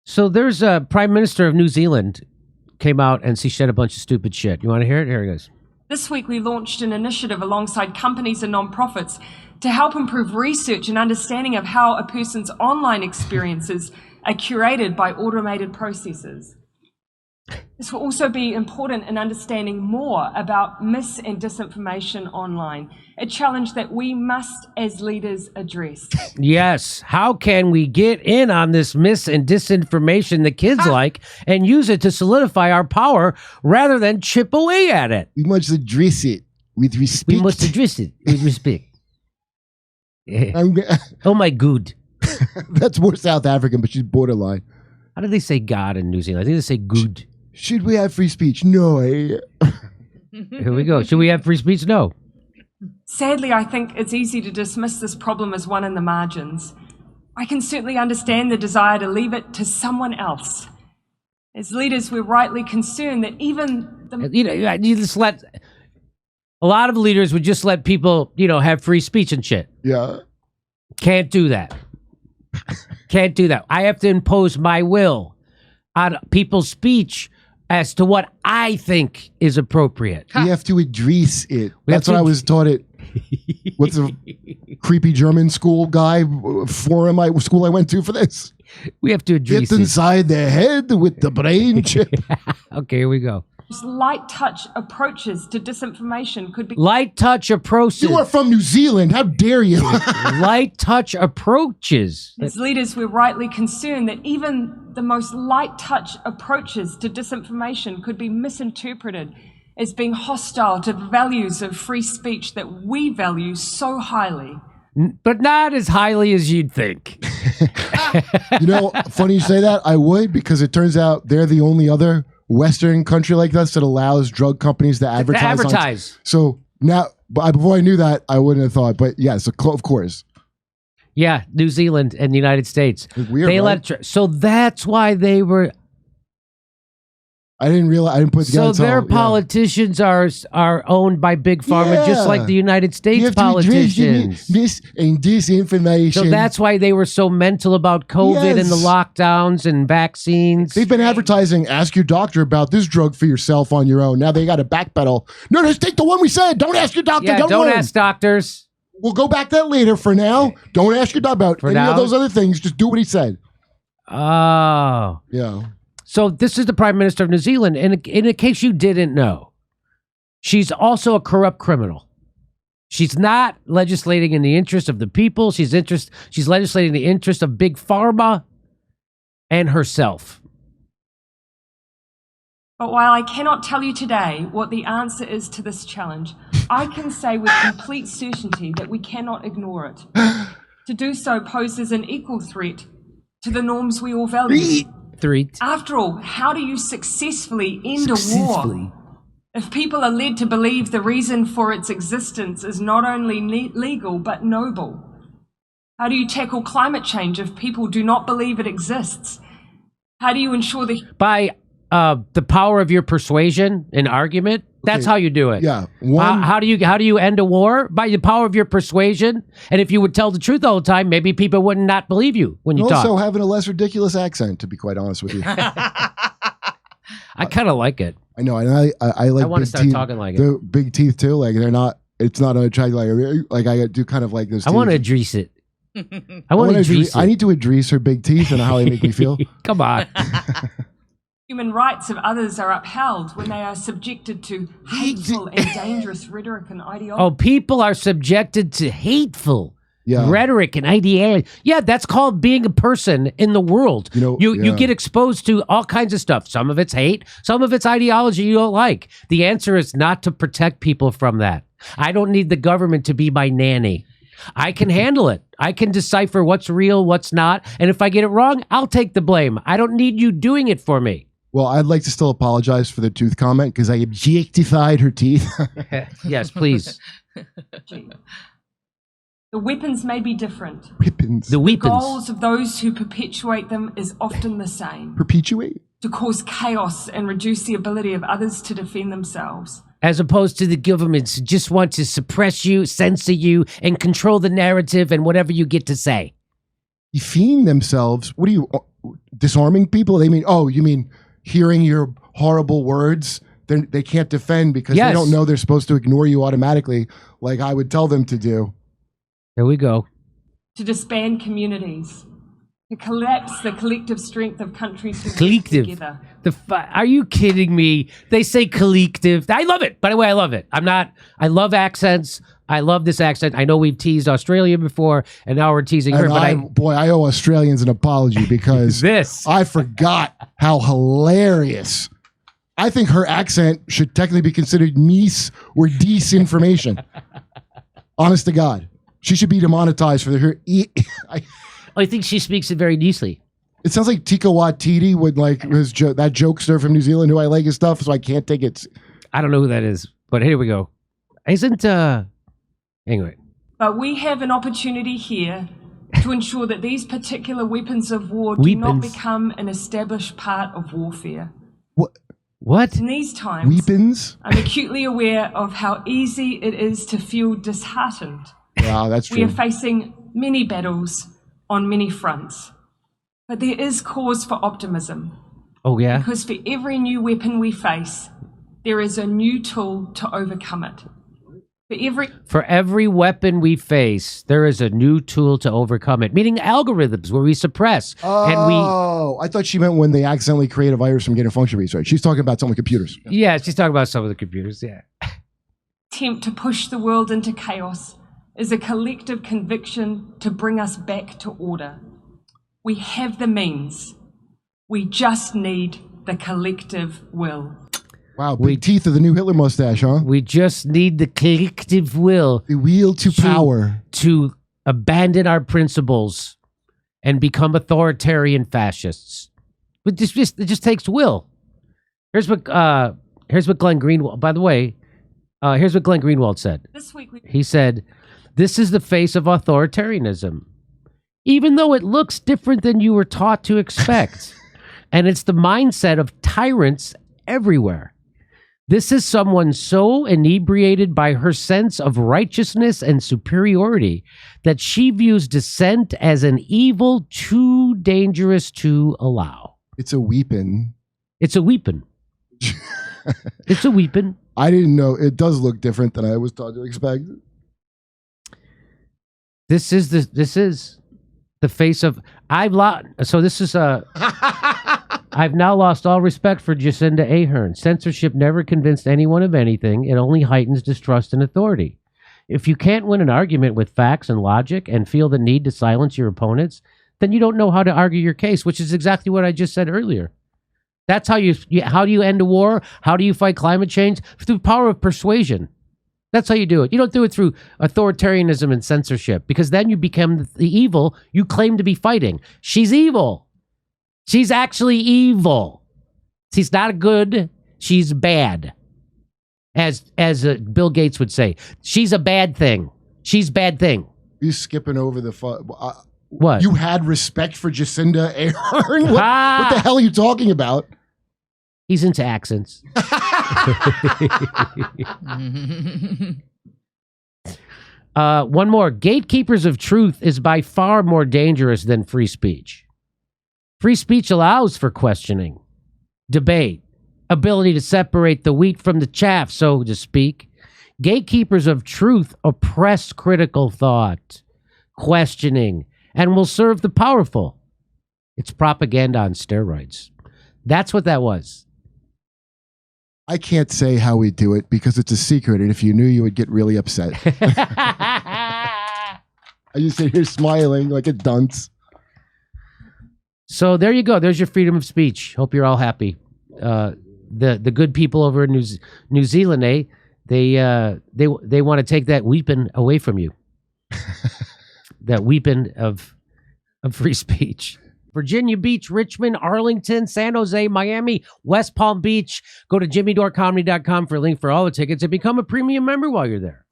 So there's a Prime Minister of New Zealand came out and she said a bunch of stupid shit. You want to hear it? Here it goes. This week we launched an initiative alongside companies and non-profits to help improve research and understanding of how a person's online experiences are curated by automated processes. This will also be important in understanding more about mis- and disinformation online, a challenge that we must, as leaders, address. Yes. How can we get in on this mis- and disinformation the kids like and use it to solidify our power rather than chip away at it? We must address it with respect. We must address it with respect. Oh, my good. That's more South African, but she's borderline. How do they say God in New Zealand? I think they say good. Should we have free speech? No. Here we go. Should we have free speech? No. Sadly, I think it's easy to dismiss this problem as one in the margins. I can certainly understand the desire to leave it to someone else. As leaders, we're rightly concerned that even the... You just let... A lot of leaders would just let people, have free speech and shit. Yeah. Can't do that. Can't do that. I have to impose my will on people's speech as to what I think is appropriate. We have to address it. That's what I was taught at what's the creepy German school guy school I went to for this. We have to address Get inside the head with the brain chip. Okay, here we go. light touch approaches to disinformation could be... Light touch approaches. You are from New Zealand. How dare you? Light touch approaches. As leaders, we're rightly concerned that even the most light touch approaches to disinformation could be misinterpreted as being hostile to the values of free speech that we value so highly. But not as highly as you'd think. Funny you say that. I would, because it turns out they're the only other Western country like us that allows drug companies to advertise. So now, before I knew that, I wouldn't have thought. But yes, of course. Yeah, New Zealand and the United States. It's weird, right? So that's why they were... I didn't realize. I didn't put together. So their politicians are owned by big pharma, just like the United States politicians. This and disinformation. So that's why they were so mental about COVID and the lockdowns and vaccines. They've been advertising. Ask your doctor about this drug for yourself on your own. Now they got to backpedal. No, just take the one we said. Don't ask your doctor. Yeah, don't ask doctors. We'll go back to that later. For now, don't ask your doctor about any of those other things. Just do what he said. Oh, yeah. So this is the Prime Minister of New Zealand, and in case you didn't know, she's also a corrupt criminal. She's not legislating in the interest of the people. She's legislating in the interest of big pharma and herself. But while I cannot tell you today what the answer is to this challenge, I can say with complete certainty that we cannot ignore it. To do so poses an equal threat to the norms we all value. After all, how do you successfully end a war if people are led to believe the reason for its existence is not only legal but noble? How do you tackle climate change if people do not believe it exists? How do you ensure by the power of your persuasion and argument? That's how you do it. Yeah. How do you end a war? By the power of your persuasion. And if you would tell the truth all the time, maybe people would not believe you when you talk. Also having a less ridiculous accent, to be quite honest with you. I kind of like it. I know, and I like. I want to start talking like it. The big teeth too. Like they're not. It's not unattractive. Like I do kind of like those. I want to address it. I want to address it. I need to address her big teeth and how they make me feel. Come on. Human rights of others are upheld when they are subjected to hateful and dangerous rhetoric and ideology. Oh, people are subjected to hateful rhetoric and ideology. Yeah, that's called being a person in the world. You get exposed to all kinds of stuff. Some of it's hate, some of it's ideology you don't like. The answer is not to protect people from that. I don't need the government to be my nanny. I can handle it. I can decipher what's real, what's not. And if I get it wrong, I'll take the blame. I don't need you doing it for me. Well, I'd like to still apologize for the tooth comment because I objectified her teeth. Yes, please. The weapons may be different. The goals of those who perpetuate them is often the same. Perpetuate? To cause chaos and reduce the ability of others to defend themselves. As opposed to the governments who just want to suppress you, censor you, and control the narrative and whatever you get to say. Defend themselves? What do you... disarming people? They mean, oh, you mean hearing your horrible words? They can't defend because they don't know they're supposed to ignore you automatically, like I would tell them to do. There we go. To disband communities, to collapse the collective strength of countries who collective. work together. Are you kidding me? They say collective. I love it. By the way, I love it. I love accents. I love this accent. I know we've teased Australia before, and now we're teasing her. But I owe Australians an apology because I forgot how hilarious. I think her accent should technically be considered niece or disinformation. Honest to God. She should be demonetized for her. I think she speaks it very nicely. It sounds like Tika Waititi would like that jokester from New Zealand who I like his stuff, so I can't take it. I don't know who that is, but here we go. Anyway. But we have an opportunity here to ensure that these particular weapons of war do not become an established part of warfare. What? In these times, weapons? I'm acutely aware of how easy it is to feel disheartened. Wow, that's true. We are facing many battles on many fronts. But there is cause for optimism. Oh, yeah? Because for every new weapon we face, there is a new tool to overcome it. For every weapon we face, there is a new tool to overcome it, meaning algorithms where we suppress. I thought she meant when they accidentally create a virus from getting function research. She's talking about some of the computers. Yeah, she's talking about some of the computers, yeah. Attempt to push the world into chaos is a collective conviction to bring us back to order. We have the means. We just need the collective will. Wow, big teeth of the new Hitler mustache, huh? We just need the collective will. The will to power. To abandon our principles and become authoritarian fascists. But it just takes will. Here's what Glenn Greenwald, by the way, here's what Glenn Greenwald said. He said, "This is the face of authoritarianism, even though it looks different than you were taught to expect. And it's the mindset of tyrants everywhere. This is someone so inebriated by her sense of righteousness and superiority that she views dissent as an evil too dangerous to allow." It's a weapon. It's a weapon. It's a weapon. I didn't know. It does look different than I was taught to expect. This is the face of I've now lost all respect for Jacinda Ardern. Censorship never convinced anyone of anything. It only heightens distrust in authority. If you can't win an argument with facts and logic and feel the need to silence your opponents, then you don't know how to argue your case, which is exactly what I just said earlier. That's how how do you end a war? How do you fight climate change? Through the power of persuasion. That's how you do it. You don't do it through authoritarianism and censorship, because then you become the evil you claim to be fighting. She's evil. She's actually evil. She's not good. She's bad. As Bill Gates would say, she's a bad thing. She's bad thing. You skipping over the what? You had respect for Jacinda Ardern? What the hell are you talking about? He's into accents. One more. Gatekeepers of truth is by far more dangerous than free speech. Free speech allows for questioning, debate, ability to separate the wheat from the chaff, so to speak. Gatekeepers of truth oppress critical thought, questioning, and will serve the powerful. It's propaganda on steroids. That's what that was. I can't say how we do it because it's a secret, and if you knew, you would get really upset. I just sit here smiling like a dunce. So there you go. There's your freedom of speech. Hope you're all happy. The good people over in New Zealand, they want to take that weapon away from you. That weapon of free speech. Virginia Beach, Richmond, Arlington, San Jose, Miami, West Palm Beach. Go to jimmydorecomedy.com for a link for all the tickets and become a premium member while you're there.